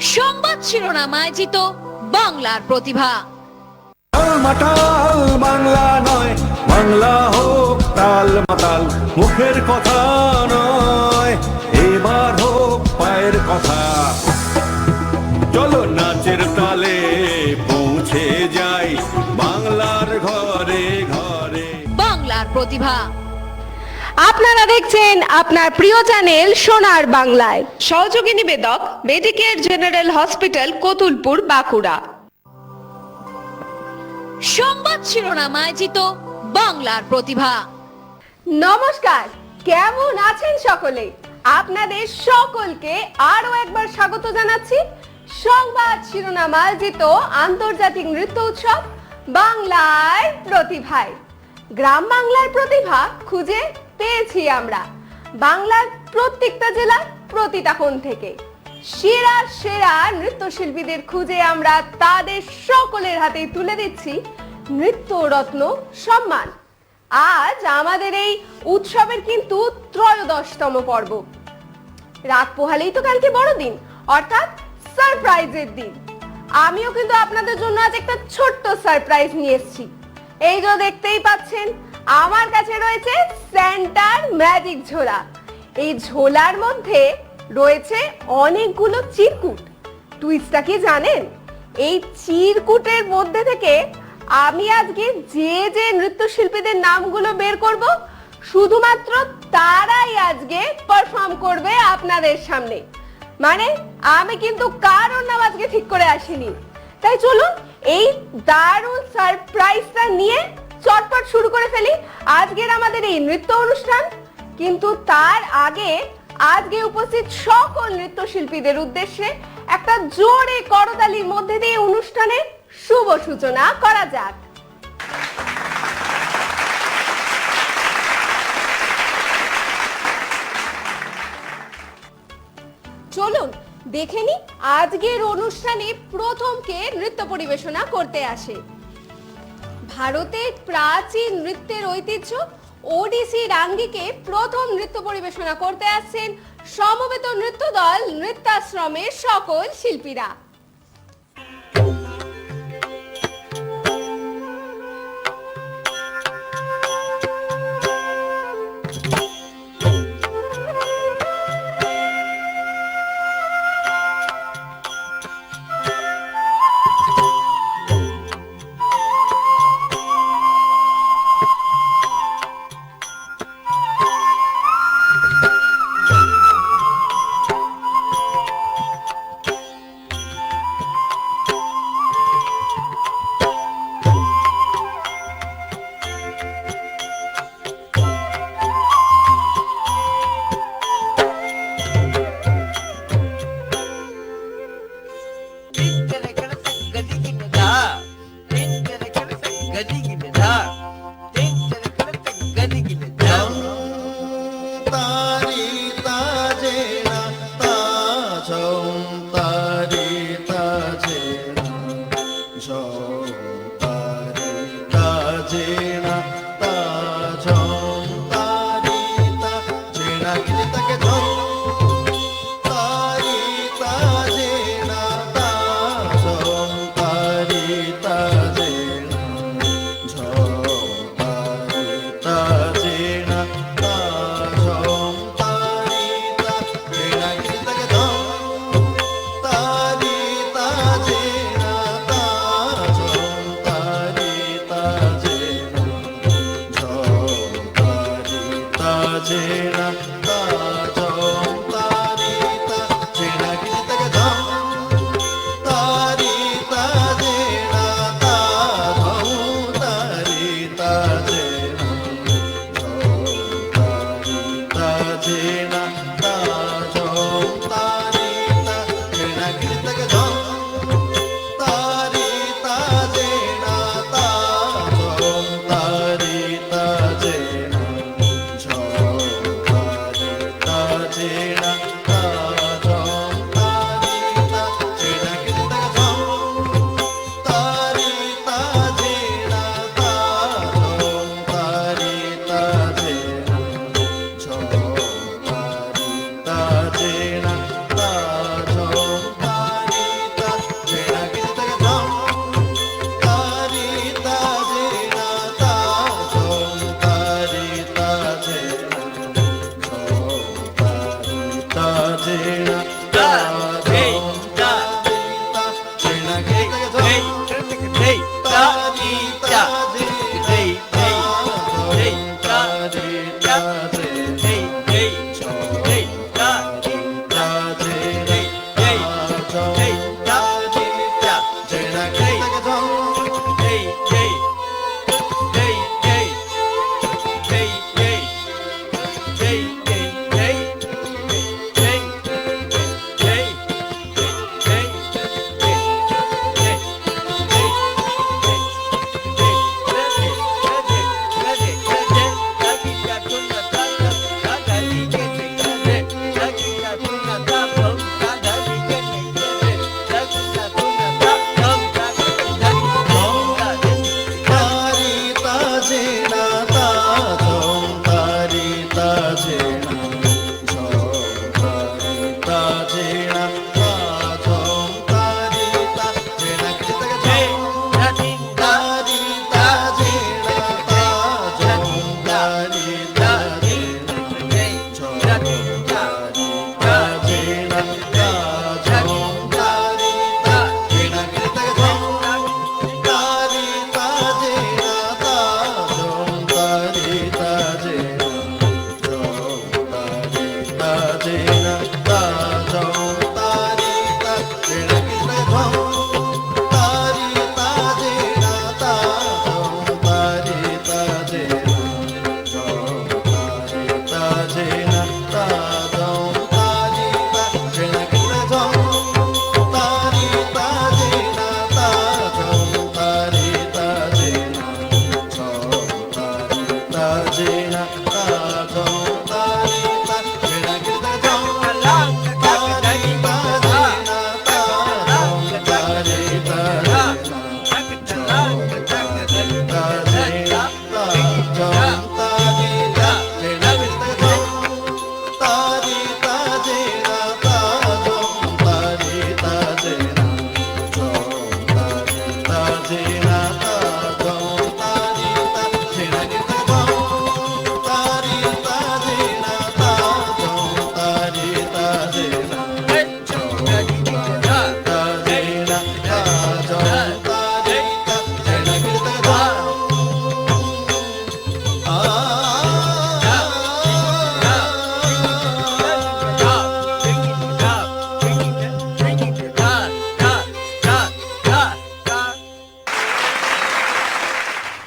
সংবাদ শিরোনামায় জিত বাংলার প্রতিভা। মাতাল বাংলা নয়, বাংলা হোক তাল মাতাল, মুখের কথা নয়, এবার হোক পায়ের কথা। চলো নাচের তালে পৌঁছে যাই বাংলার ঘরে ঘরে। বাংলার প্রতিভা। আপনারা দেখছেন আপনার প্রিয় চ্যানেল সোনার বাংলায়। সহযোগী নিবেদক Medicare general hospital, Kotulpur, Bankura. সংবাদ শিরোনামায় জিত বাংলার প্রতিভা। নমস্কার, কেমন আছেন সকলে? আপনাদের সকলকে আরো একবার স্বাগত জানাচ্ছি সংবাদ শিরোনামায় জিত আন্তর্জাতিক নৃত্য উৎসব বাংলার প্রতিভায়। গ্রাম বাংলার প্রতিভা খুঁজে পেয়েছি আমরা বাংলার প্রত্যেকটা জেলার প্রতিটা কোণ থেকে। সেরা সেরা নৃত্যশিল্পীদের খুঁজে আমরা তাদের সকলের হাতে তুলে দিচ্ছি নৃত্য রত্ন সম্মান। আজ আমাদের এই উৎসবের কিন্তু 'ত্রয়োদশতম পর্ব। রাত পোহালেই তো কালকে বড়দিন, অর্থাৎ সারপ্রাইজের দিন। আমিও কিন্তু আপনাদের জন্য আজ একটা ছোট্ট সারপ্রাইজ নিয়ে এসেছি। এই যে দেখতেই পাচ্ছেন, আমার কাছে রয়েছে সেন্টার ম্যাজিক ঝোলা। এই ঝোলার মধ্যে রয়েছে অনেকগুলো চিরকুট। টুইস্টটা কি জানেন? এই চিরকুটের মধ্যে থেকে আমি আজকে যে যে নৃত্যশিল্পীদের নামগুলো বের করব, শুধুমাত্র তারাই আজকে পারফর্ম করবে আপনাদের সামনে। মানে আমি কিন্তু কারোর নাম আজকে ঠিক করে আসিনি। তাই চলুন এই দারুণ সারপ্রাইজটা নিয়ে চটপট শুরু করে ফেলি আজকের আমাদের এই নৃত্য অনুষ্ঠান। কিন্তু তার আগে আজকে উপস্থিত সকল নৃত্যশিল্পীদের উদ্দেশ্যে একটা জোরে করতালির মধ্যে দিয়ে অনুষ্ঠানের শুভ সূচনা করা যাক। চলুন দেখে নি আজকের অনুষ্ঠানে প্রথম কে নৃত্য পরিবেশনা করতে আসে। ভারতের প্রাচীন নৃত্যের ঐতিহ্য ওডিসির আঙ্গিকে প্রথম নৃত্য পরিবেশনা করতে আসছেন সমবেত নৃত্য দল নৃত্যাশ্রমের সকল শিল্পীরা।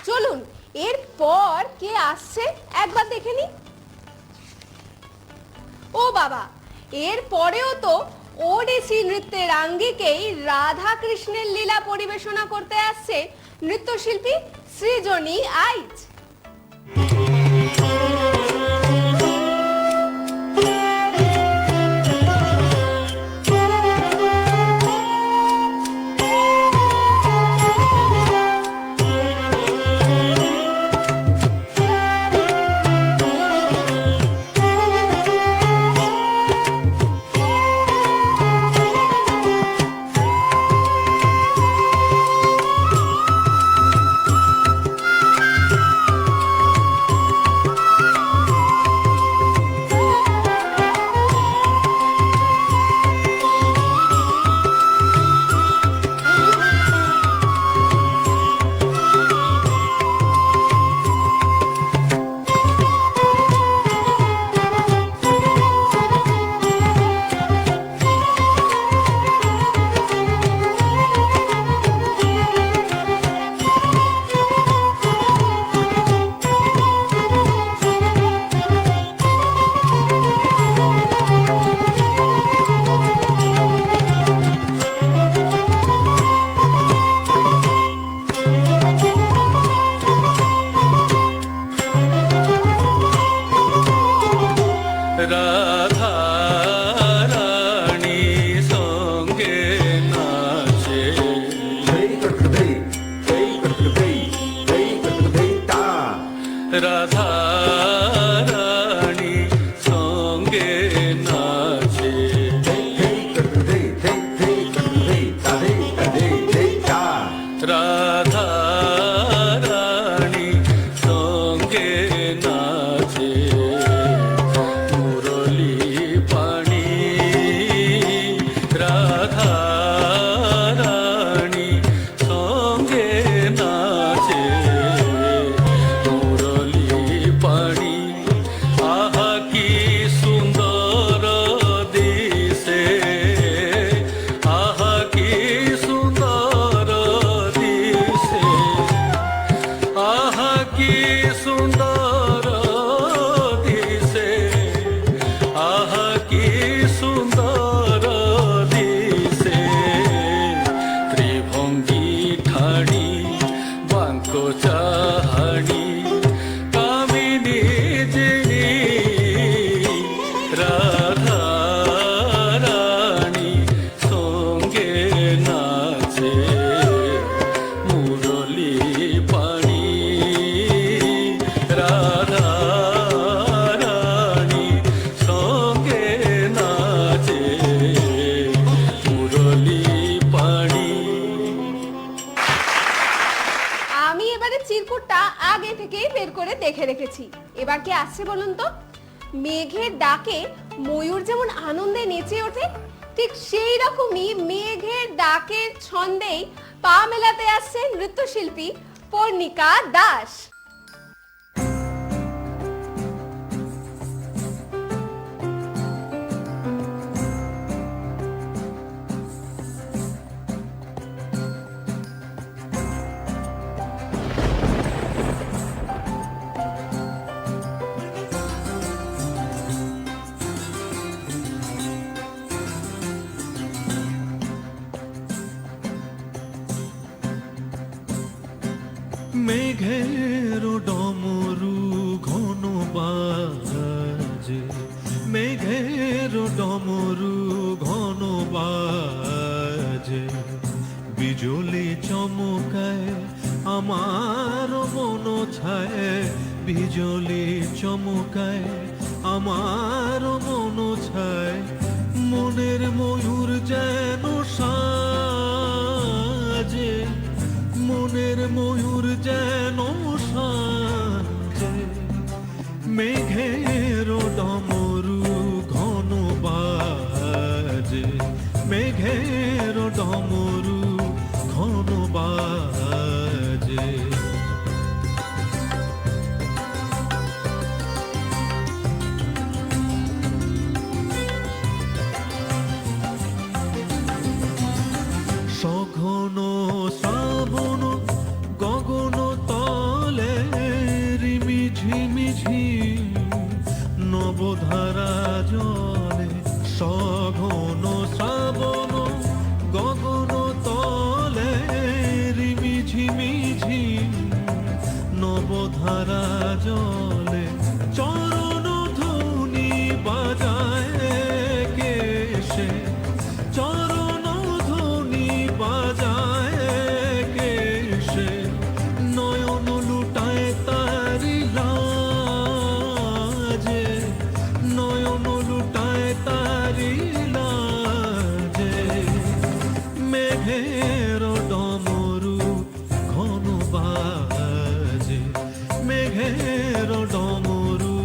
চলুন এরপর কে আসছে একবার দেখে নি। ও বাবা, এর পরেও তো ওডিসি নৃত্যের আঙ্গিকেই রাধা কৃষ্ণের লীলা পরিবেশনা করতে আসছে নৃত্যশিল্পী সৃজনী আইচ। রাধা রানী সঙ্গে নাচে রাধা রানী সঙ্গে নাচে মুরলী পানি রাধা রানী সঙ্গে নাচে পানি আহা কি সুন্দর দিশে আহা কি সুন্দর দিশে আহা কি সুন্দর দিশে আহা কি সুন্দর দিশে ত্রিভঙ্গি ঠাড়ি বাঙ্ক চাহাড়ি রাধা রানী সঙ্গে নাচে মুরলী পানি রাধা রানী সঙ্গে নাচে মুরলী পানি। আমি এবারে চিরকুটটা আগে থেকেই বের করে দেখে রেখেছি। এবার কে আসছে বলুন তো? মেঘের ডাকে ময়ূর যেমন আনন্দে নেচে ওঠে, ঠিক সেই রকমই মেঘের ডাকের ছন্দেই পা মেলাতে আসছে নৃত্যশিল্পী পর্ণিকা দাস। মেঘের ডমরু ঘন বাজে, মেঘের ডমরু ঘন বাজে, বিজলি চমকায় আমার মন ছায়, বিজলি চমকায় আমার মন ছায়, মনের ময়ূর যেন সাজে, মনের ময়ূর যেন সাজে, মেঘের ডমরু ঘন বাজে, মেঘের ডমরু ঘন বাজে। সঘন শ্রাবণ গগন তলে রিমি ঝিমিঝি নবধারা জলে, সঘন শ্রাবণ গগন তলে রিমি ঝিমিঝি নবধারা জলে, চরণ ধ্বনি বাজায় কেশে, চরণ ধ্বনি বাজায় কেশে, নয়ন লুটায় তারি লাজে, নয়ন লুটায় তারি লাজে, মেঘের ডমরু ঘন বাজে, মেঘের ডমরু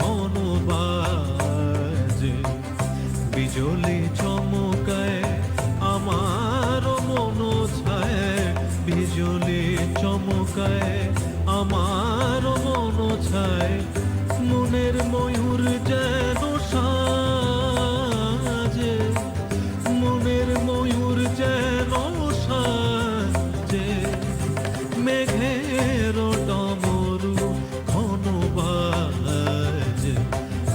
ঘন বাজে, বিজলি চমকায় আমার মন ছায়, বিজলি চমকায় আমার মন ছায়, মনের ময়ূর যেন সাজে, মনের ময়ূর যেন সাজে, মেঘের ডমরু ঘন বাজে,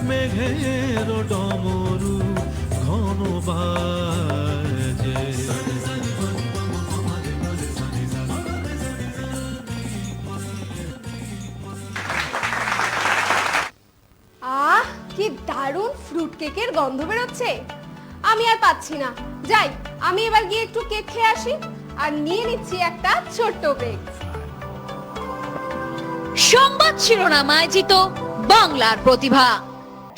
মেঘের ডমরু ঘন বাজে। আহ, কি দারুণ ফ্রুট কেকের গন্ধ বেরোচ্ছে। আমি আর পাচ্ছি না, যাই আমি এবার গিয়ে একটু কেক খেয়ে আসি আর নিয়ে নিচ্ছি একটা ছোট্ট ব্রেক। সংবাদ শিরোনাম আয়োজিত বাংলার প্রতিভা।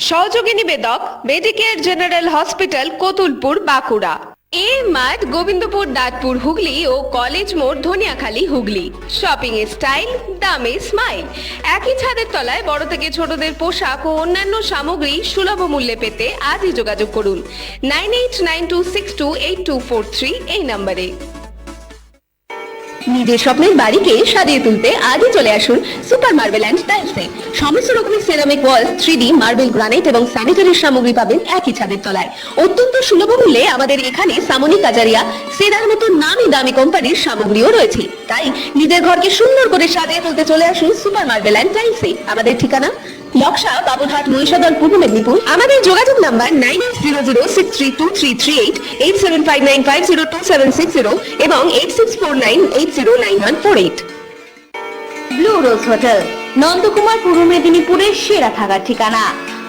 সহযোগী নিবেদক Medicare general hospital, Kotulpur, Bankura. এ মাঠ, গোবিন্দপুর, দাঁতপুর, হুগলি ও কলেজ মোড়, ধনিয়াখালী, হুগলি। শপিং এর স্টাইল, দামে স্মাইল। একই ছাদের তলায় বড় থেকে ছোটদের পোশাক ও অন্যান্য সামগ্রী সুলভ মূল্যে পেতে আজই যোগাযোগ করুন 9892628243 এই নম্বরে। নিজের স্বপ্নের বাড়িকে সাজিয়ে তুলতে আজই চলে আসুন সুপার মার্বেল অ্যান্ড টাইলসে। সমস্ত রকমের সেরামিক ওয়াল, 3D মার্বেল, গ্রানাইট এবং স্যানিটারির সামগ্রী পাবেন একই ছাদের তলায়। অত্যন্ত সুলভ মূল্যে আমাদের এখানে সামনি, কাজারিয়া, সেরার মতো নামি দামি কোম্পানির সামগ্রীও রয়েছে। তাই নিজের ঘরকে সুন্দর করে সাজিয়ে তুলতে চলে আসুন সুপার মার্বেল অ্যান্ড টাইলসে। আমাদের ঠিকানা লক্ষ্যা, বাবুরহাট, মহিষাদল, পূর্ব মেদিনীপুর। আমাদের যোগাযোগ নাম্বার 9800632338, 8759502760 এবং 8649809148। ব্লু রোজ হোটেল, নন্দকুমার, পূর্ব মেদিনীপুরের সেরা থাকার ঠিকানা।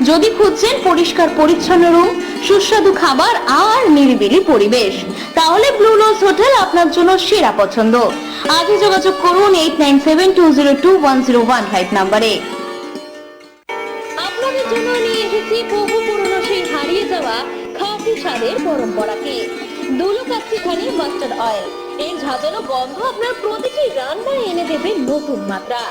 যদি খুঁজছেন পরিষ্কার পরিচ্ছন্ন রুম, সুস্বাদু খাবার আর নিরিবিলি পরিবেশ, তাহলে ব্লু রোজ হোটেল আপনার জন্য সেরা পছন্দ। আজই যোগাযোগ করুন 8972021015 নম্বরে। আপনাদের জন্য নিয়ে এসেছি বহু পুরনো সেই হারিয়ে যাওয়া খাঁটি স্বাদের পরম্পরাকে। দুলুকাচ্ছি খানি মাস্টার্ড অয়েল, এর ঝাঁঝালো গন্ধ আপনার প্রতিটি রান্নায় এনে দেবে নতুন মাত্রা।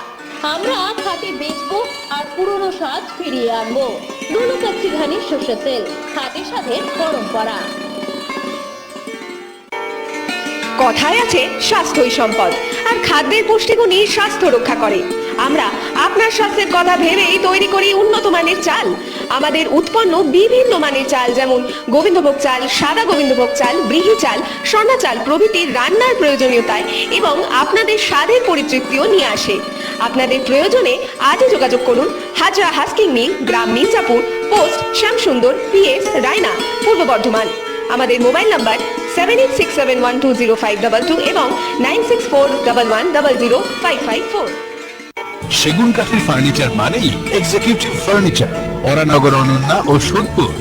আমরা খাঁটি বেচবো আর পুরনো স্বাদ ফিরিয়ে আনবো। দুলুকাচ্ছি খানি সর্ষের তেল, খাঁটি স্বাদের পরম্পরা। কথায় আছে স্বাস্থ্যই সম্পদ, আর খাদ্যের পুষ্টিগুণই স্বাস্থ্য রক্ষা করে। আমরা আপনার স্বাস্থ্যের কথা ভেবেই তৈরি করি উন্নত মানের চাল। আমাদের উৎপন্ন বিভিন্ন মানের চাল, যেমন গোবিন্দভোগ চাল, সাদা গোবিন্দভোগ চাল, ব্রিহি চাল, সোনা চাল প্রভৃতি রান্নার প্রয়োজনীয়তায় এবং আপনাদের স্বাদের পরিতৃপ্তিও নিয়ে আসে। আপনাদের প্রয়োজনে আজই যোগাযোগ করুন হাজরা হাস্কিং মিল, গ্রাম মির্জাপুর, পোস্ট শ্যামসুন্দর, PS, রায়না, পূর্ব বর্ধমান। আমাদের মোবাইল নাম্বার 7867120522 এবং 9641100554। সেগুন কাঠের ফার্নিচার মানেই এক্সিকিউটিভ ফার্নিচার, ওরানগর, অনন্যা ও সোদপুর।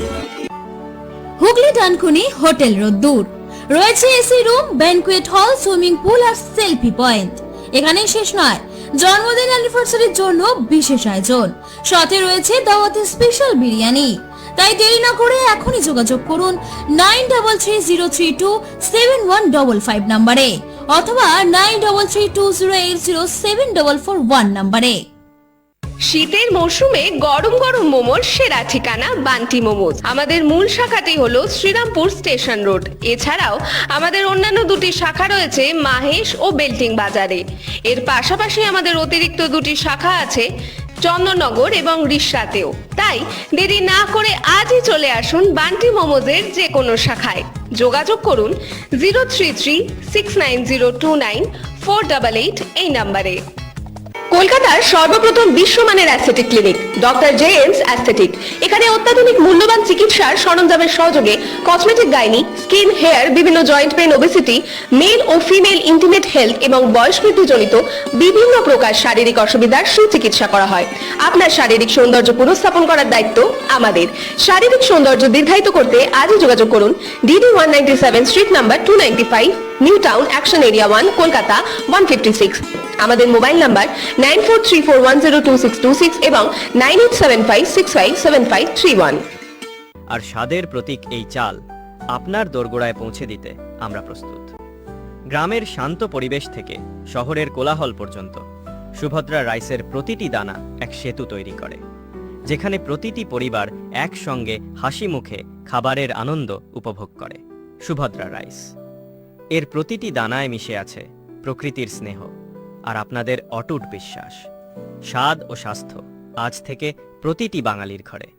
হুগলি ডানকুনি হোটেল রোদ্দুর রয়েছে এসি রুম, ব্যানকুয়েট হল, সুইমিং পুল আর সেলফি পয়েন্ট। এখানেই শেষ নয়, জন্মদিন অ্যানিভার্সারির জন্য বিশেষ আয়োজন, সাথে রয়েছে দাওয়াতের স্পেশাল বিরিয়ানি। তাই দেরি না করে এখনই যোগাযোগ করুন 9330327155 নম্বরে অথবা 933208074441 নম্বরে। শীতের মৌসুমে গরম গরম মোমোর সেরা ঠিকানা বান্টি মোমোজ। আমাদের মূল শাখাটি হলো শ্রীরামপুর স্টেশন রোড। এছাড়াও আমাদের অন্যান্য দুটি শাখা রয়েছে মাহেশ ও বেল্টিং বাজারে। এর পাশাপাশি আমাদের অতিরিক্ত দুটি শাখা আছে চন্দননগর এবং রিষড়াতেও। তাই দেরি না করে আজই চলে আসুন বান্টি মোমোজের যে কোনো শাখায়। যোগাযোগ করুন 033690294888 এই নম্বরে। কলকাতার সর্বপ্রথম বিশ্বমানের অ্যাস্থেটিক ক্লিনিক ডক্টর জেএমস অ্যাস্থেটিক। এখানে অত্যাধুনিক মূল্যবান চিকিৎসার সরঞ্জামের সহযোগে কসমেটিক, গাইনি, স্কিন, হেয়ার, বিভিন্ন জয়েন্ট পেন, ওবেসিটি, মেল ও ফিমেল ইন্টিমেট হেলথ এবং বয়স বৃদ্ধিজনিত বিভিন্ন প্রকার শারীরিক অসুবিধার সুচিকিৎসা করা হয়। আপনার শারীরিক সৌন্দর্য পুনঃস্থাপন করার দায়িত্ব আমাদের। শারীরিক সৌন্দর্য দীর্ঘায়িত করতে আজই যোগাযোগ করুন DD 197 street number 295, new town, action area 1, Kolkata 156। আমাদের মোবাইল নাম্বার 9434102626 এবং 9875657531। আর স্বাদের প্রতীক এই চাল আপনার দোরগোড়ায় পৌঁছে দিতে আমরা প্রস্তুত। গ্রামের শান্ত পরিবেশ থেকে শহরের কোলাহল পর্যন্ত সুভদ্রা রাইসের প্রতিটি দানা এক সেতু তৈরি করে, যেখানে প্রতিটি পরিবার একসঙ্গে হাসি মুখে খাবারের আনন্দ উপভোগ করে। সুভদ্রা রাইস, এর প্রতিটি দানায় মিশে আছে প্রকৃতির স্নেহ আর আপনাদের অটুট বিশ্বাস। স্বাদ ও স্বাস্থ্য আজ থেকে প্রতিটি বাঙালির ঘরে।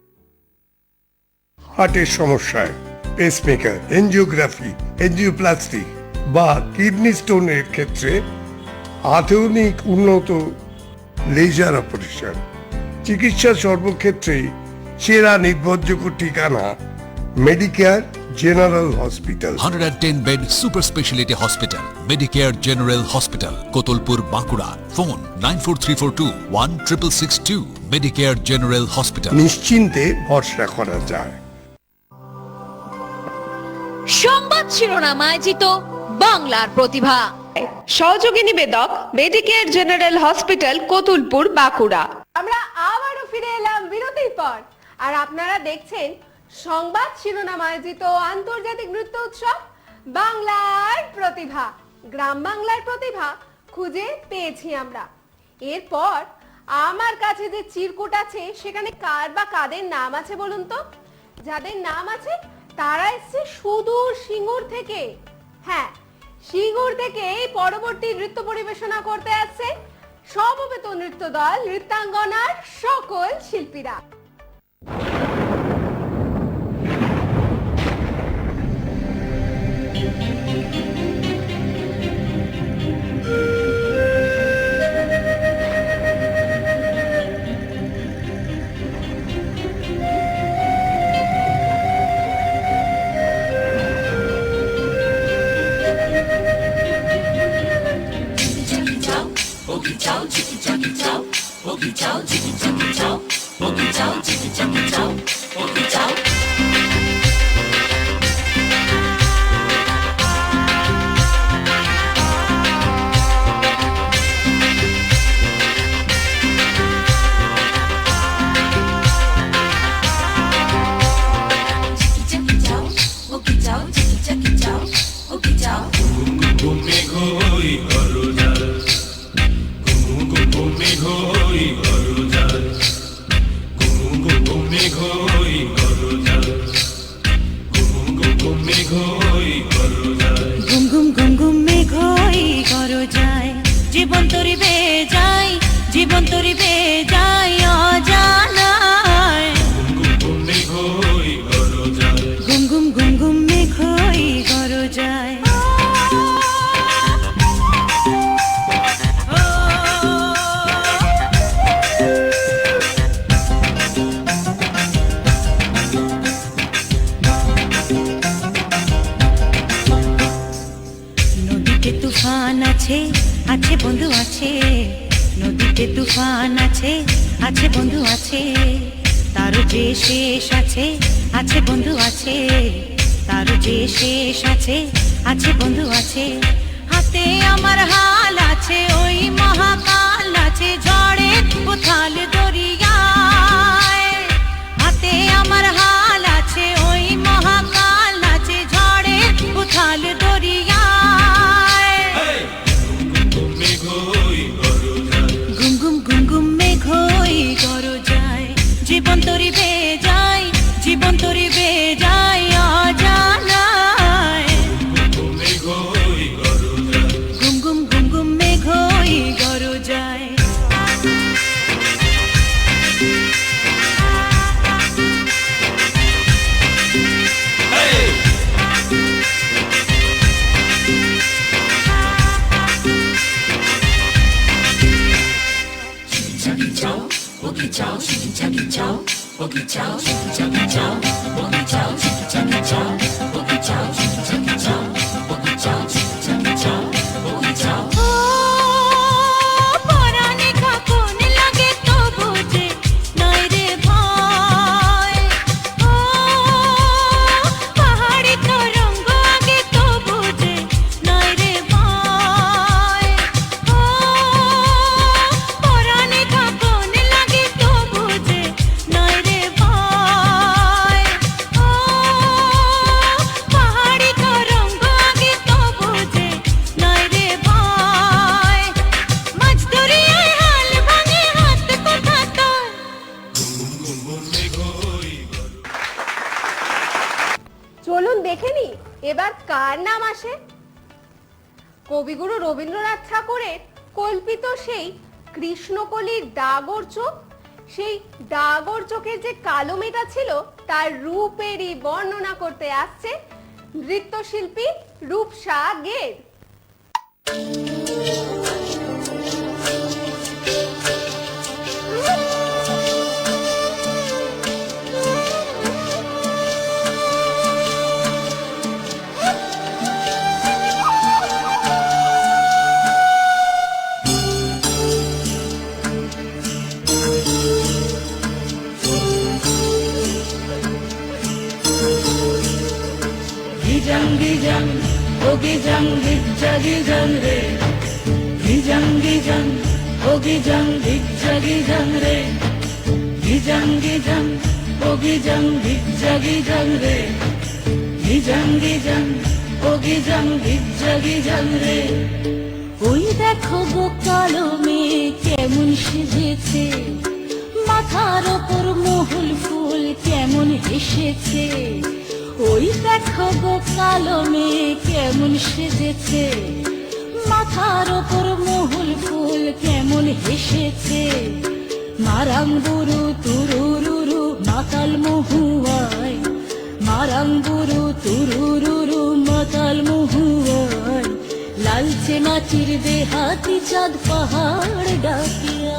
হার্টের সমস্যায় পেসমেকার, এনজিওগ্রাফি, এনজিওপ্লাস্টি বা কিডনি স্টোনের ক্ষেত্রে আধুনিক উন্নত লেজার অপারেশন চিকিৎসা সর্বক্ষেত্রেই সেরা নির্ভরযোগ্য ঠিকানা Medicare general hospital. 110 bed super speciality hospital, Medicare general hospital, Kotulpur, Bankura. Phone 9434216662। Medicare general hospital. নিশ্চিন্তে ভরসা করা যায়। সংবাদ শিরোনাম আয়োজিত বাংলার প্রতিভা। সহযোগী নিবেদক Medicare general hospital, Kotulpur, Bankura. আমরা আবারও ফিরে এলাম বিরতির পর, আর আপনারা দেখছেন সংবাদ শিরোনাম আয়োজিত আন্তর্জাতিক নৃত্য উৎসব বাংলার প্রতিভা। গ্রাম বাংলার প্রতিভা খুঁজে পেয়েছি আমরা। এরপর আমার কাছে যে চিরকুট আছে সেখানে কার বা কাদের নাম আছে বলুন তো? যাদের নাম আছে তারা এসছে সুদূর সিঙ্গুর থেকে। হ্যাঁ, সিঙ্গুর থেকে পরবর্তী নৃত্য পরিবেশনা করতে আসছে সমবেত নৃত্য দল, নৃত্যাঙ্গনার সকল শিল্পীরা। যে তুফান আছে আছে বন্ধু আছে, তারও যে শেষ আছে আছে বন্ধু আছে, তারও যে শেষ আছে আছে বন্ধু আছে। হাতে আমার হাল আছে ওই মহাকাল আছে ঝড়ে উথাল দরিয়ায়, হাতে আমার হাল আছে ওই মহাকাল আছে ঝড়ে উথাল দরিয়ায়। গুম গুম গুম গুম মেঘ হই গরজায়, জীবন তরি বেয়ে যায়, জীবন তরি বেয়ে যায় অজানায়। গুম গুম গুম গুম মেঘ হই গরজায়। পরাণে কাঁপন লাগে তবু যে নাই রে ভয়, পাহাড়ি তরঙ্গ আগে তবু যে নাই রে ভয়, পরাণে কাঁপন লাগে তবু যে নাই রে ভয়, পাহাড়ি তরঙ্গ আগে তবু যে নাই রে ভয়। মাঝ দরিয়ায় হাল ভাঙে হাত কোথা তোর। চলুন দেখে নি এবার কার নাম আসে। কবিগুরু রবীন্দ্রনাথ ঠাকুরের কল্পিত সেই কৃষ্ণকলির ডাগর চোখ, সেই ডাগর চোখের যে কালো মেটা ছিল তার রূপেরই বর্ণনা করতে আসছে নৃত্যশিল্পী রূপসা গের। গিজাং গিজাং ও গিজাং গিজ্জা গিজাং রে, গিজাং গিজাং ও গিজাং গিজ্জা গিজাং রে, গিজাং গিজাং ও গিজাং গিজ্জা গিজাং রে, গিজাং গিজাং ও গিজাং গিজ্জা গিজাং রে। ওই দেখো গো কালো মেয়ে কেমন সেজেছে, মাথার ওপর মহুল ফুল কেমন হেসেছে। ওই দেখো গো কালো মেয়ে কেমন সেজেছে, মাথার ওপর মহুল ফুল কেমন হেসেছে। মারাং বুরু তুরুরুরু মাতাল মহুয়ায়, মারাং বুরু তুরুরুরু মাতাল মহুয়ায়। লালচে নাচির দেহাতি চাঁদ পাহাড় ডাকিয়া।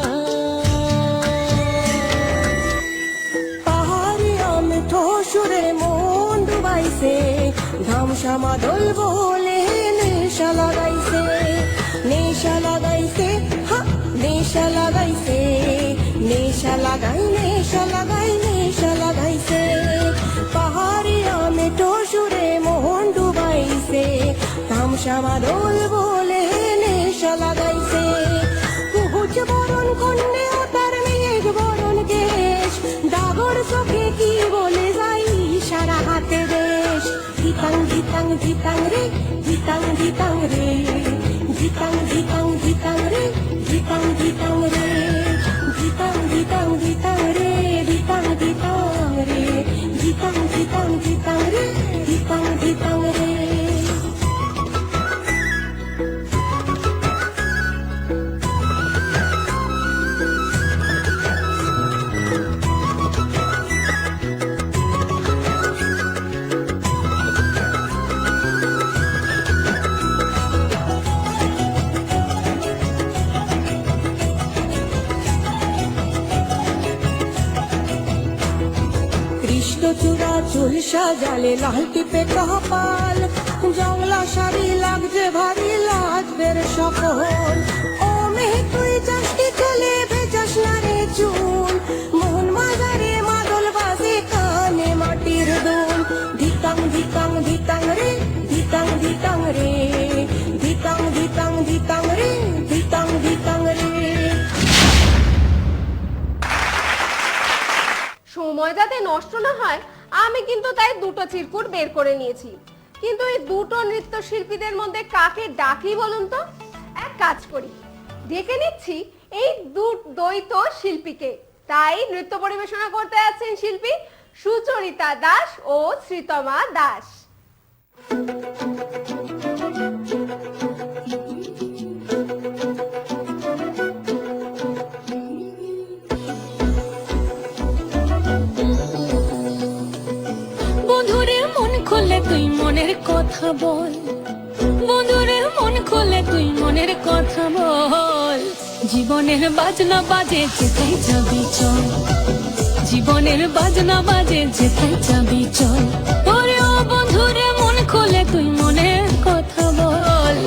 সুরে মন ডুবাইছে, ধামসামা দোল বলে নেশা লাগাইছে, নেশা লাগাইছে, হা নেশা লাগাইছে, নেশা লাগাই নেশা লাগাই নেশা লাগাইছে। পাহাড়ি আমেটো সুরে মোহন ডুবাইছে, ধামসামা দোল বলে নেশা লাগাইছে। কুহুচ বরণ কন্যে ও তার মেঘ বরণ কেশ, ডাগর চোখে কি বলে যাই সারা হাতে দেশ। ধিতাং ধিতাং ধিতাং রে, ধিতাং ধিতাং রে, ধিতাং ধিতাং ধিতাং রে, ধিতাং ধিতাং রে, ধিতাং ধিতাং ধিতাং রে, ধিতাং ধিতাং রে, ধিতাং ধিতাং ধিতাং রে, ধিতাং ধিতাং রে। চূড়া চুল সাজালে লাল টিপে কপাল, জংলা শাড়ি লাগছে ভারী লাগবে সকল। ও মেয়ে তুই যা বৃষ্টি চলে ভেজাস না রে চুল মোহন বাজারে মাদল বাজে কানে মাটির দুল ধিতাং ধিতাং ধিতাং রে ধিতাং ধিতাং রে ধিতাং ধিতাং ধিতাং রে ধিতাং ধিতাং রে। সময় যাতে নষ্ট না হয় আমি কিন্তু তাই দুটো চিরকুট বের করে নিয়েছি, কিন্তু এই দুটো নৃত্যশিল্পীদের মধ্যে কাকে ডাকি বলুন তো? এক কাজ করি, ডেকে নিচ্ছি এই দ্বৈত শিল্পীকে। তাই নৃত্য পরিবেশনা করতে আছেন শিল্পী সুচরিতা দাস ও শ্রীতমা দাস। বন্ধুরে মন খুলে তুই মনের কথা বল, বন্ধুরে মন খুলে তুই মনের কথা বল, জীবনের বাজনা বাজে যেথায় যাবি চল, জীবনের বাজনা বাজে যেথায় যাবি চল। ওরে ও বন্ধুরে মন খুলে তুই মনের কথা বল,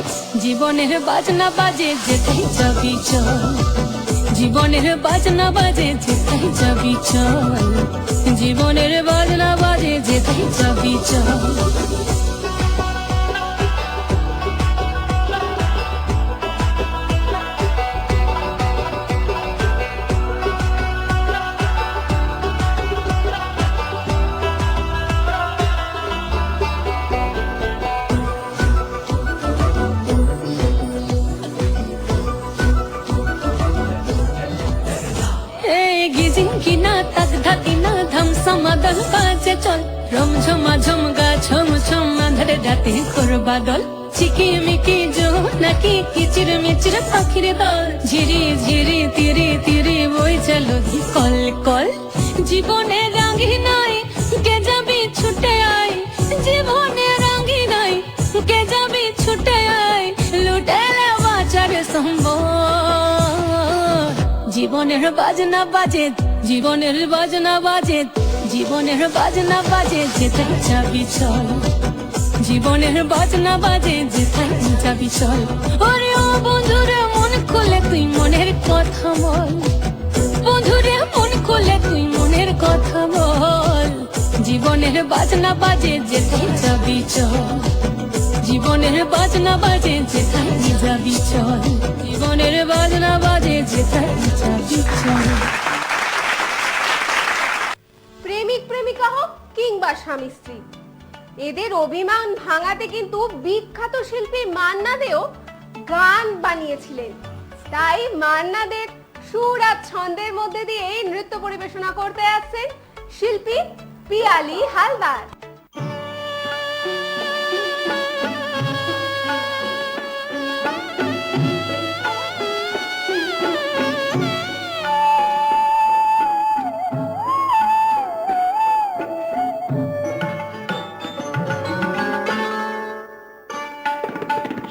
জীবনের বাজনা বাজে যেথায় যাবি চল, জীবনের বাজনা বাজে যেথায় যাবি চল, জীবনের বাজনা বাজে যেথায় যাবি চল। সমাদল বাজে চল, রমঝমা ঝমগা ছম ছম আঁধারে রাতে ঘোর বাদল, চিকি মিকি জো নাকি কিচির মিচির পাখির দল, ঝিরি ঝিরি তিরি তিরি বই চলো কল কল, জীবনে রাঙ্গি নাই কে যাবি ছুটে আয়, জীবনে রাঙ্গি নাই কে যাবি ছুটে আয়, লুটেলে বাঁচার সম্বল, জীবনের বাজনা বাজে, জীবনের বাজনা বাজে, জীবনের বাজনা বাজে যেথায় যাবি চল, জীবনের বাজনা বাজে যেথায় যাবি চল। ওরে ও বন্ধুরে মন খুলে তুই মনের কথা বল, বন্ধুরে মন খুলে তুই মনের কথা বল, জীবনের বাজনা বাজে যেথায় যাবি চল, জীবনের বাজনা বাজে যেথায় যাবি চল, জীবনের বাজনা বাজে যেথায় যাবি চল। প্রেমিক প্রেমিকা হোক কিংবা স্বামী স্ত্রী, এদের অভিমান ভাঙাতে কিন্তু বিখ্যাত শিল্পী মান্না দেও গান বানিয়েছিলেন। তাই মান্না দের সুর আর ছন্দের মধ্যে দিয়ে নৃত্য পরিবেশনা করতে আসছেন শিল্পী পিয়ালি হালদার।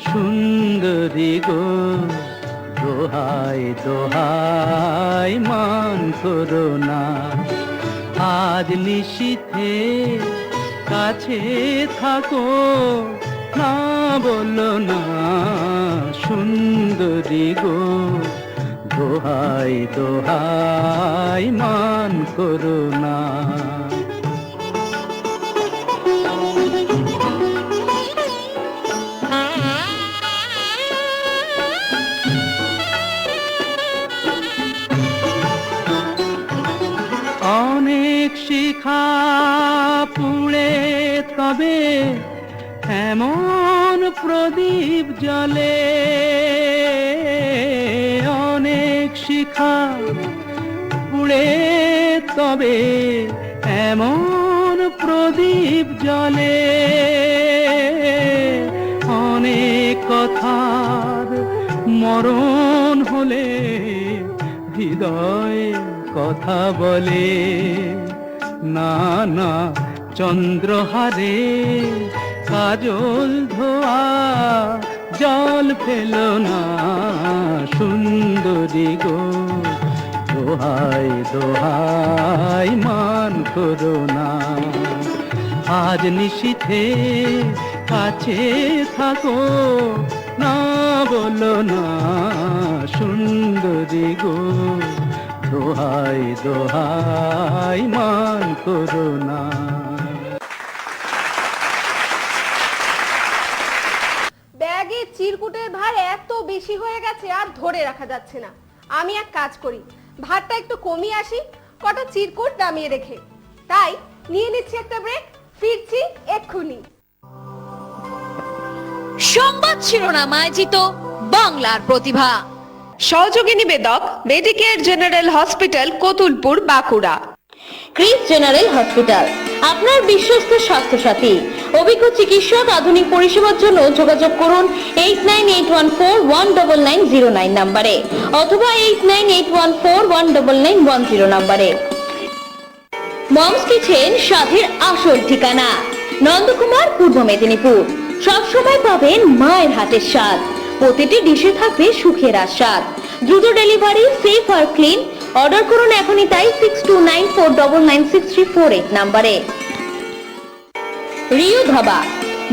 সুন্দরী গো দোহাই দোহাই মান করো না, আজ নিশীথে কাছে থাকো না বলো না, সুন্দরী গো দোহাই দোহাই মান করো না। অনেক শিখা পুড়ে তবে এমন প্রদীপ জ্বলে, অনেক শিখা পুড়ে তবে এমন প্রদীপ জ্বলে, অনেক কথার মরণ হলে হৃদয় কথা বলে, না না চন্দ্রহারে কাজল ধোয়া জল ফেলো না, সুন্দরী গো দোহাই দোহাই মান করো না, আজ নিশীথে কাছে থাকো না বলো না সুন্দরী গো, দোহাই দোহাই মান করো না। ব্যাগে চিরকুটের ভার এত বেশি হয়ে গেছে আর ধরে রাখা যাচ্ছে না। আমি এক কাজ করি, ভারটা একটু কমিয়ে আসি, কটা চিরকুট নামিয়ে রেখে। তাই নিয়ে নিচ্ছি একটা ব্রেক, ফিরছি এক্ষুনি। সংবাদ শিরোনাম আয়োজিত বাংলার প্রতিভা। সহযোগী নিবেদক Medicare general hospital, Kotulpur, Bankura. ক্রিস জেনারেল হসপিটাল, আপনার বিশ্বস্ত স্বাস্থ্যসাথী। অভিজ্ঞ চিকিৎসক, আধুনিক পরিষেবার জন্য যোগাযোগ করুন 8981419909 নম্বরে অথবা 8981419910 নম্বরে। মমস কিচেন, স্বাদের আসল ঠিকানা, নন্দকুমার, পূর্ব মেদিনীপুর। সবসময় পাবেন মায়ের হাতের স্বাদ, প্রতিটি ডিশে থাকবে সুখের আস্বাদ। দ্রুত ডেলিভারি, সেফ আর ক্লিন। অর্ডার করুন এখনই তাই 6294996348 নম্বরে। রিউ ধাবা,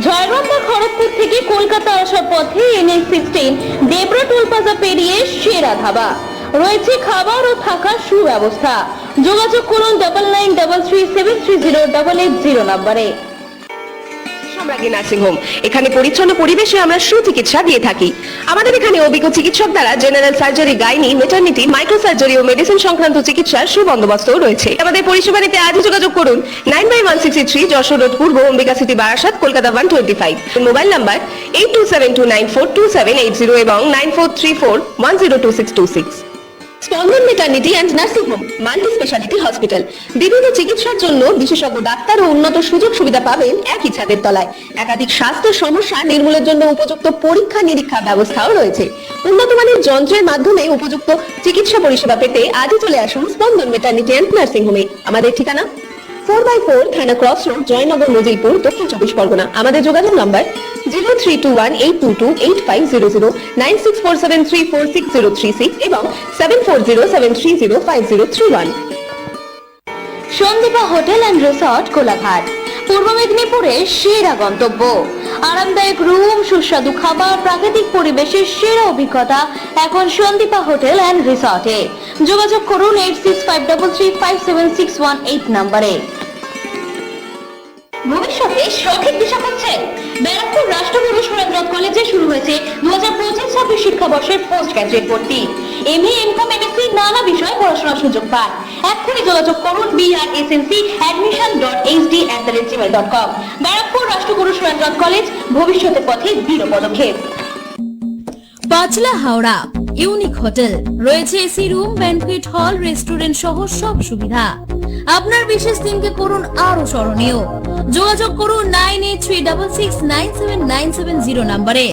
ঝাড়গ্রাম বা খড়গপুর থেকে কলকাতা আসার পথে NH16 দেবরা টোল প্লাজা পেরিয়ে সেরা ধাবা। রয়েছে খাবার ও থাকার সুব্যবস্থা। যোগাযোগ করুন 9933373088 নম্বরে। সম্রাজ্ঞী নার্সিং হোম, এখানে পরিচ্ছন্ন পরিবেশে আমরা সুচিকিৎসা দিয়ে থাকি। আমাদের এখানে অভিজ্ঞ চিকিৎসক দ্বারা general surgery, gynae, maternity, micro surgery ও মেডিসিন সংক্রান্ত চিকিৎসার সুবন্দোবস্তও রয়েছে। আমাদের পরিষেবা নিতে আজই যোগাযোগ করুন 9/163 যশোর রোড পূর্ব, Ambika city, Barasat, Kolkata 125। Mobile number 8272942780 এবং 9434102626। স্পন্দন maternity and nursing home, multi speciality hospital. বিভিন্ন চিকিৎসার জন্য বিশেষজ্ঞ ডাক্তার ও উন্নত সুযোগ সুবিধা পাবেন একই ছাদের তলায়। একাধিক স্বাস্থ্য সমস্যা নির্মূলের জন্য উপযুক্ত পরীক্ষা নিরীক্ষা ব্যবস্থাও রয়েছে। উন্নত মানের যন্ত্রের মাধ্যমে উপযুক্ত চিকিৎসা পরিষেবা পেতে আজই চলে আসুন স্পন্দন মেটারনিটি অ্যান্ড নার্সিং হোমে। আমাদের ঠিকানা 4/4 থানা ক্রস রোড, জয়নগর, মজিলপুর, দক্ষিণ 24 পরগনা। আমাদের যোগাযোগ নাম্বার 0321822850, 9647346036 এবং 7407305031। Sandipa hotel and resort, Kolaghat, পূর্ব মেদিনীপুরের সেরা গন্তব্য। আরামদায়ক রুম, সুস্বাদু খাবার, প্রাকৃতিক পরিবেশের সেরা অভিজ্ঞতা এখন সন্দীপা হোটেল অ্যান্ড রিসর্টে। যোগাযোগ করুন 8653357618 নম্বরে। ভবিষ্যতে সঠিক দিশা পাচ্ছেন? ব্যারাকপুর রাষ্ট্রগুরু সুরেন্দ্রনাথ কলেজে শুরু হয়েছে 2025-26 শিক্ষাবর্ষের পোস্ট গ্রাজুয়েট ভর্তি। MA, MCOM, MSc নানা বিষয়ে পড়াশোনার সুযোগ পান। এখনই যোগাযোগ করুন brsncadmission.hd@gmail.com। ব্যারাকপুর রাষ্ট্রগুরু সুরেন্দ্রনাথ কলেজ, ভবিষ্যতের পথে দৃঢ় পদক্ষেপ। পাঁচলা হাওড়া, ইউনিক হোটেল, রয়েছে এসি রুম, ব্যানকুয়েট হল, রেস্টুরেন্ট সহ সব সুবিধা। আপনার বিশেষ দিনকে করুন আরো স্মরণীয়। যোগাযোগ করুন 9836697970 নম্বরে।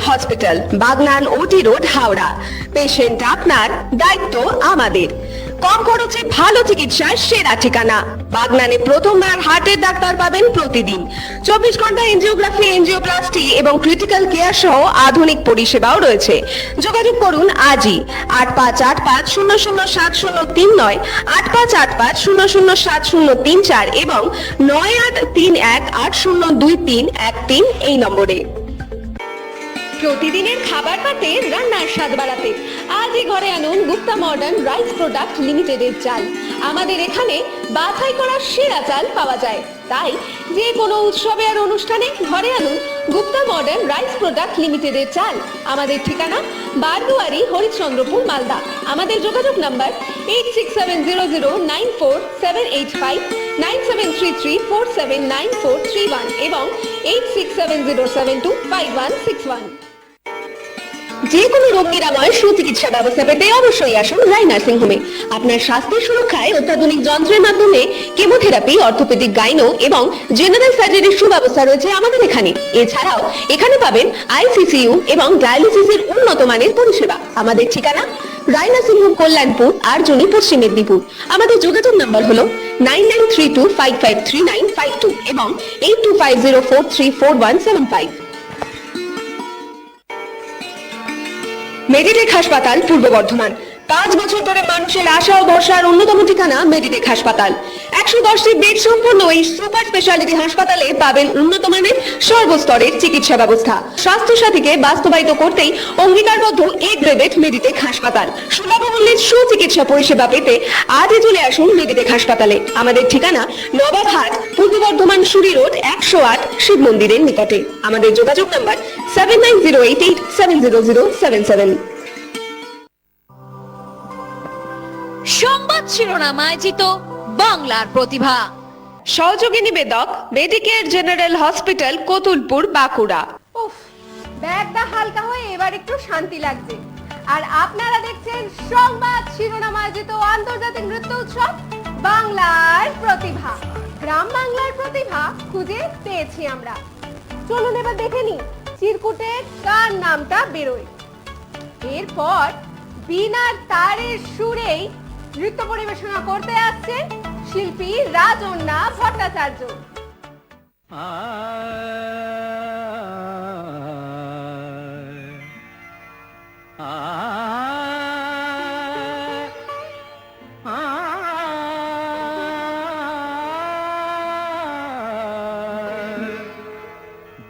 হসপিটাল, বাগনান, ওটি রোড, হাওড়া। পেশেন্ট আপনার, দায়িত্ব আমাদের। কম খরচে ভালো চিকিৎসার সেরা ঠিকানা। বাগনানে প্রথমবার হার্টের ডাক্তার পাবেন প্রতিদিন। 24 ঘন্টা এনজিওগ্রাফি, এনজিওপ্লাস্টি এবং ক্রিটিক্যাল কেয়ার সহ আধুনিক পরিষেবাও রয়েছে। যোগাযোগ করুন আজই 8588007039, 8588007034 এবং 9831802313 এই নম্বরে। প্রতিদিনের খাবার পাতে রান্নার স্বাদ বাড়াতে আজই ঘরে আনুন গুপ্তা মডার্ন রাইস প্রোডাক্ট লিমিটেডের চাল। আমাদের এখানে বাছাই করা সেরা চাল পাওয়া যায়, তাই যে কোনো উৎসবে আর অনুষ্ঠানে ঘরে আনুন গুপ্তা মডার্ন রাইস প্রোডাক্ট লিমিটেডের চাল। আমাদের ঠিকানা বারদুয়ারি, হরিশ্চন্দ্রপুর, মালদা। আমাদের যোগাযোগ নাম্বার 8670094785, 9733479431 এবং 8670725161। যে কোনো রোগ নিরাময় সুচিকিৎসা ব্যবস্থা পেতে অবশ্যই আসুন রায় নার্সিং হোমে। আপনার স্বাস্থ্যের সুরক্ষায় অত্যাধুনিক যন্ত্রের মাধ্যমে কেমোথেরাপি, অর্থোপেডিক, গাইনো এবং জেনারেল সার্জারির সুব্যবস্থা রয়েছে আমাদের এখানে। এছাড়াও এখানে পাবেন ICCU এবং ডায়ালিসিসের উন্নত মানের পরিষেবা। আমাদের ঠিকানা রায় নার্সিং হোম, কল্যাণপুর, আরজনি, পশ্চিম মেদিনীপুর। আমাদের যোগাযোগ নাম্বার হলো 9932553952 এবং 8250434175। মেডিটেক হাসপাতাল, পূর্ব বর্ধমান, 5 বছর ধরে মানুষের আশা ও ভরসার অন্যতম ঠিকানা মেডিটেক হাসপাতাল। 110টি বেড সম্পন্ন এই সুপার স্পেশালিটি হাসপাতালে পাবেন উন্নত মানের সর্বস্তরের চিকিৎসা ব্যবস্থা। স্বাস্থ্য সাথীকে বাস্তবায়িত করতেই অঙ্গীকারবদ্ধ এ গ্রেডেড মেডিটেক হাসপাতাল। সুলভ মূল্যে সুচিকিৎসা পরিষেবা পেতে আজই চলে আসুন মেডিটেক হাসপাতালে। আমাদের ঠিকানা নবাবহাট, পূর্ব বর্ধমান সুরি রোড, 108 শিব মন্দিরের নিকটে। আমাদের যোগাযোগ নাম্বার 7908870077। সংবাদ শিরোনাম আয়োজিত বাংলার প্রতিভা। সহযোগী নিবেদক Medicare general hospital, Kotulpur, Bankura. উফ, ব্যাগটা হালকা হয়ে এবার একটু শান্তি লাগছে। আর আপনারা দেখছেন সংবাদ শিরোনাম আয়োজিত আন্তর্জাতিক নৃত্য উৎসব বাংলার প্রতিভা। গ্রাম বাংলার প্রতিভা খুঁজে পেয়েছি আমরা। চলুন এবার দেখে নি চিরকুটে কার নামটা বেরোয়। এরপর বিনার তারের সুরেই নৃত্য পরিবেশনা করতে আসছেন শিল্পী রাজন্না ভট্টাচার্য।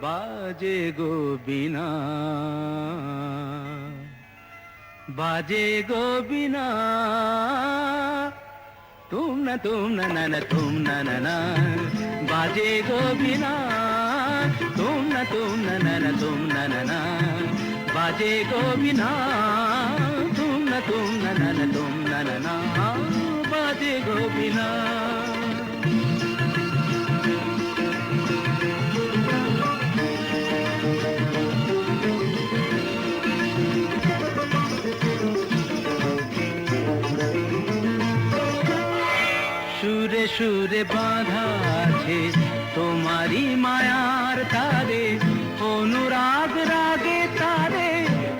बाजे गो बिना, बाजे गो बिना, तुम न तुम न बाजे गो बिना, तुम न तुम न बाजे गो बिना, तुम न बाजे गो बिना। সুরে সুরে বাঁধা আছে তোমারি মায়ার তারে, অনুরাগ রাগে তারে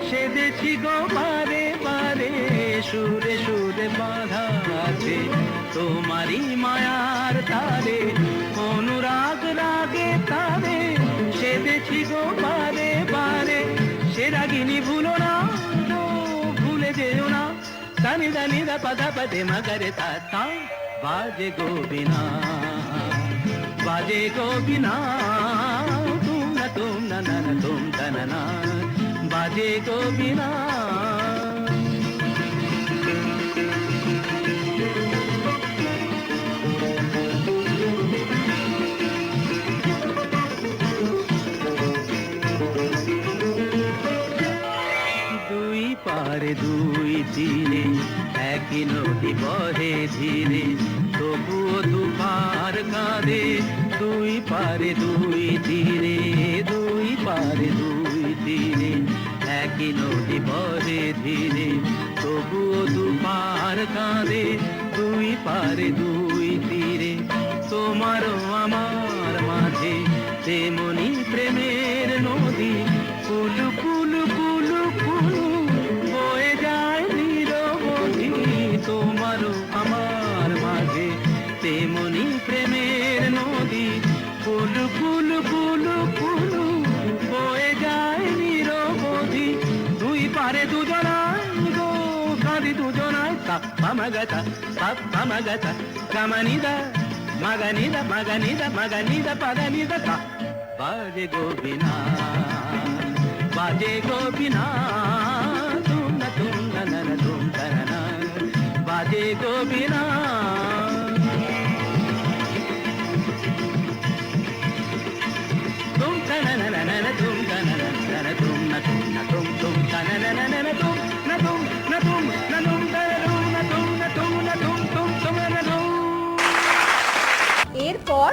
সেদেছি গো বারে বারে। সুরে সুরে বাঁধা আছে তোমারি মায়ার তারে, অনুরাগ রাগে তারে সেদেছি গো বারে বারে। সে রাগিনী ভুলো না, ভুলে যেও না, দানি দানি দা পাদা পদে মগরে তা। बाजे गो बिना, बाजे गो बिना, तुम न तुम न बाजे गो बिना। দুই পারে দুই তীরে একই নদী বহে ধীরে, তবুও দুপার কাঁধে। দুই পারে দুই তীরে, দুই পারে দুই তীরে একই নদী বহে ধীরে, তবুও দুপার কাঁধে। দুই পারে দুই তীরে তোমারও আমার মাঝে তেমনি প্রেমের নদী। কুলু কুলু কুলু কুলু বয়ে যায় নিরবধি, তোমারও আমার মাঝে তেমনি প্রেমের নদী। কুলু কুলু কুলু কুলু বয়ে যায় নিরবধি। দুই পারে দুজনায় গো কাঁদি দুজনায়, তাপ্পা মাগাতা গামানিদা মাগানিদা মাগানিদা মাগানিদা পাগানিদা তা। বাজে গো বিনা, बाजे गो बिना, तुम न तुम न बाजे गो बिना। तुम तुम এরপর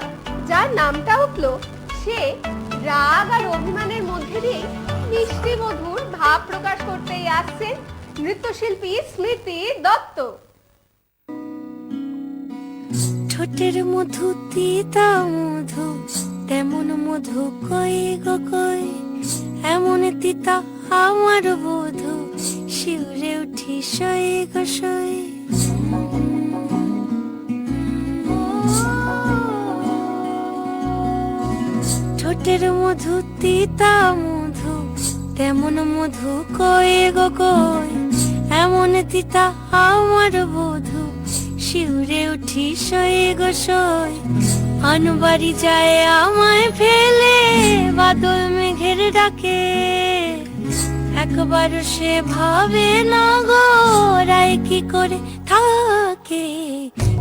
যার নামটা উঠলো সে রাগ আর অভিমানের মধ্যে দিয়ে মিষ্টি মধুর ভাব প্রকাশ করতেই আসছেন নৃত্যশিল্পী স্মৃতি দত্ত। ঠোঁটের মধু তিতা মধু, তেমন মধু কই গো কই, এমন তিতা আমার বধু, শিউরে উঠি সই গো সই। ঠোঁটের মধু তিতা মধু, তেমন মধু কই গো কই, এমন তিতা আমার বধূ, শিউরে উঠি সয়ে গো সই, আনবাড়ি যায় আমায় ফেলে, বাদল মেঘের ডাকে। একবার সে ভাবে না গো রায় কি করে থাকে,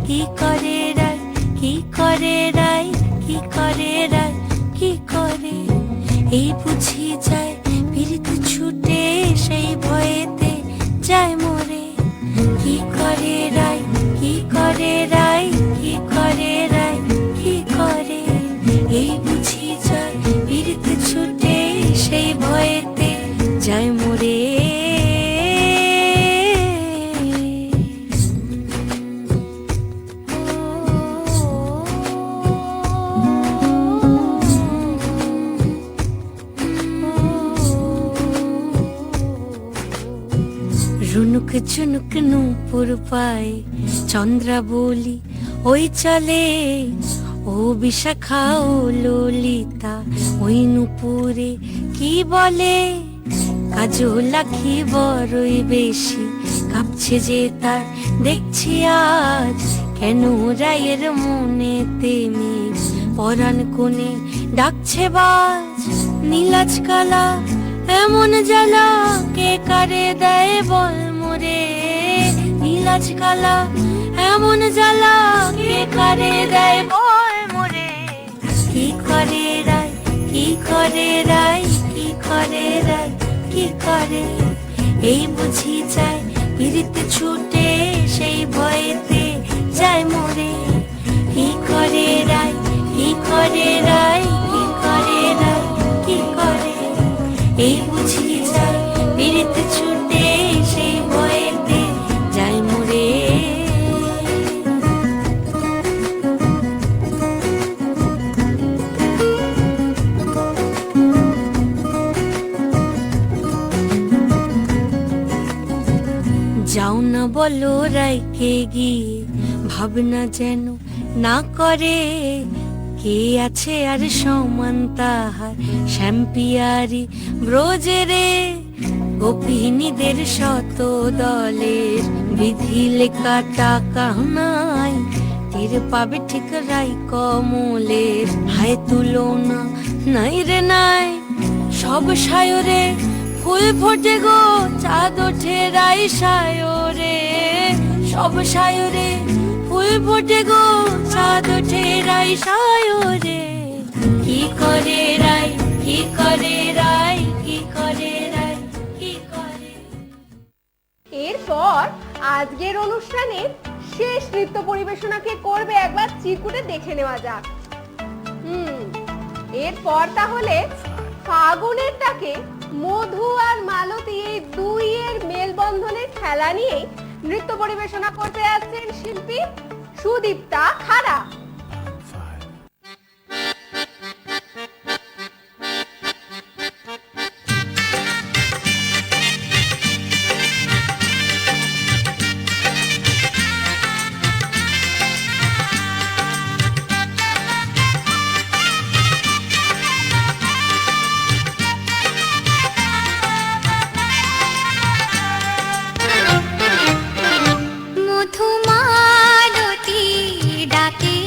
কি করে রায়, কি করে রায়, কি করে রায়, কি করে। এই বুঝি যায় পীড়িত ছুটে, সেই ভয়েতে যায় মরে। কি করে রায়, কি করে রায়, কি করে রায়, কি করে। এই বুঝি যায় পীড়িত ছুটে, সেই ভয়েতে যায় মরে। রুনুক ঝুনুক নূপুর পায়, চন্দ্রা বলি ওই চলে, ও বিশাখা ও ললিতা ওই নূপুরে কি বলে। কাজল আঁখি বড়ই বেশি কাঁপছে যে তার দেখছি আজ, কেন রায়ের মনে তেমনি পরাণ কোণে ডাকছে বাজ। নীলাজ কালা এমন জ্বালা, কে কারে দেয় বল মোরে। নীলাজ কালা এমন জ্বালা, কে কারে দেয় বল মোরে। কি করে রায়, কি করে রায়, কি করে রায়, কি করে। এই বুঝি যায় পীড়িত ছুটে, সেই ভয়েতে যায় মরে। কি করে রায়, কি করে রায়, কি করে রায়, কি করে। এই বুঝি যায় পীড়িত ছুটে, সেই ভয়েতে যায় মরে। যাও না বলো রাইকে গিয়ে, ভাবনা যেন না করে। কে আছে আর সমান তাহার, শ্যাম্পিয়ারি ব্রজে রে। গোপিনীদের শত দলের, বিধি লেখা টাকা নাই, তীর পাবে ঠিক রাই কমলের। হায় তুলনা নাই রে নাই, সব সায়রে ফুল ফোটে গো, চাঁদ ওঠে রাই সায়রে। সব সায়রে ফুল ফোটে গো, চাঁদ ওঠে রাই সায়রে। কি করে রাই, কি করে রাই, কি করে রাই, কি করে। এরপর আজকের অনুষ্ঠানের শেষ নৃত্য পরিবেশনাকে করবে একবার চিরকুটে দেখে নেওয়া যাক। এরপর তাহলে ফাগুনের ডাকে মধু আর মালতী, এই দুইয়ের মেলবন্ধনের খেলা নিয়ে নৃত্য পরিবেশনা করতে যাচ্ছেন শিল্পী সুদীপ্তা খাড়া। মধুমালতী ডাকে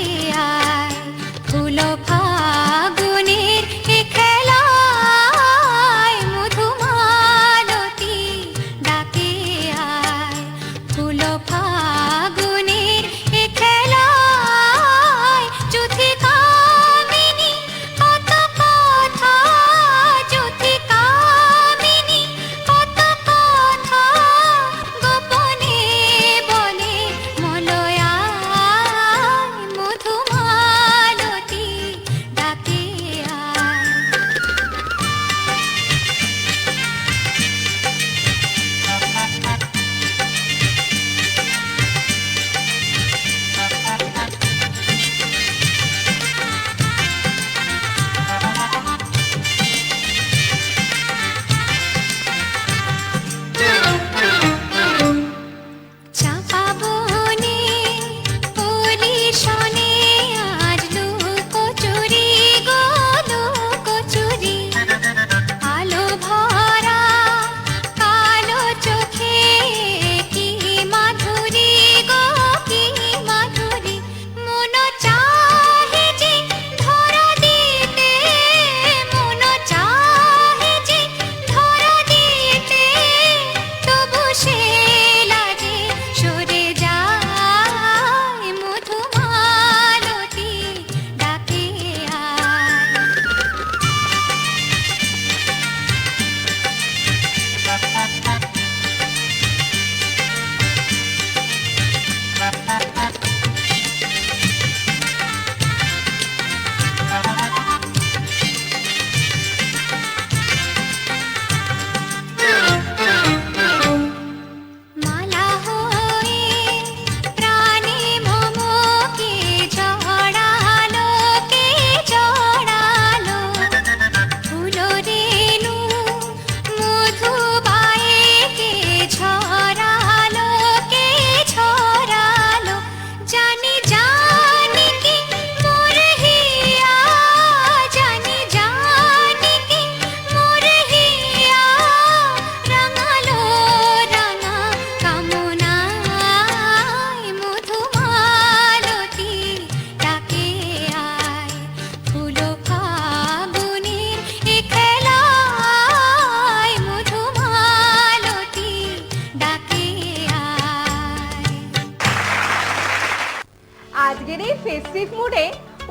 আজকের এই ফেস্টিভ মুডে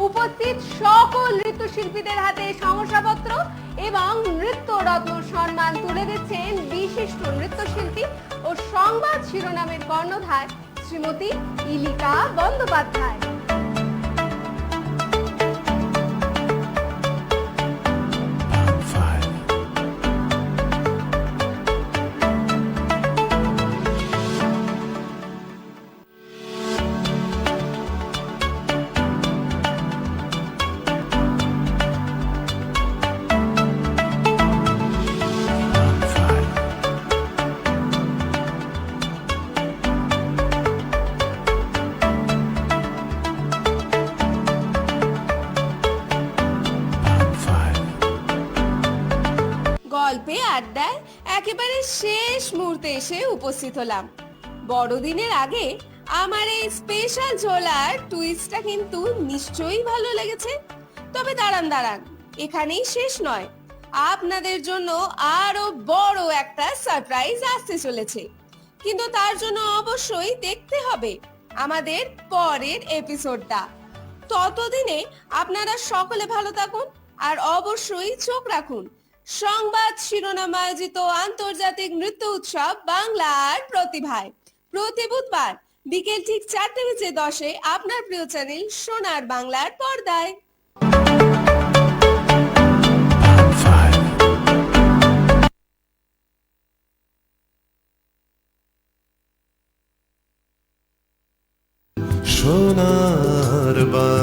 উপস্থিত সকল নৃত্যশিল্পীদের হাতে শংসাপত্র এবং নৃত্যরত্ন সম্মান তুলে দিচ্ছেন বিশিষ্ট নৃত্যশিল্পী ও সংবাদ শিরোনামের কর্ণধার শ্রীমতী ইলিকা বন্দ্যোপাধ্যায়। গল্পে আড্ডায় একেবারে শেষ মুহূর্তে এসে উপস্থিত হলাম। বড়দিনের আগে আমার এই স্পেশাল ঝোলার টুইস্টটা কিন্তু নিশ্চয়ই ভালো লেগেছে। তবে দাঁড়ান, এখানেই শেষ নয়, আপনাদের জন্য আরো বড় একটা সারপ্রাইজ আসতে চলেছে। কিন্তু তার জন্য অবশ্যই দেখতে হবে আমাদের পরের এপিসোডটা। ততদিনে আপনারা সকলে ভালো থাকুন আর অবশ্যই চোখ রাখুন সংবাদ শিরোনাম আয়োজিত আন্তর্জাতিক নৃত্য উৎসব বাংলার প্রতিভায়। প্রতি বুধবার বিকেল ঠিক 4:10 আপনার প্রিয় চ্যানেল সোনার বাংলার পর্দায়। সোনার বাংলা।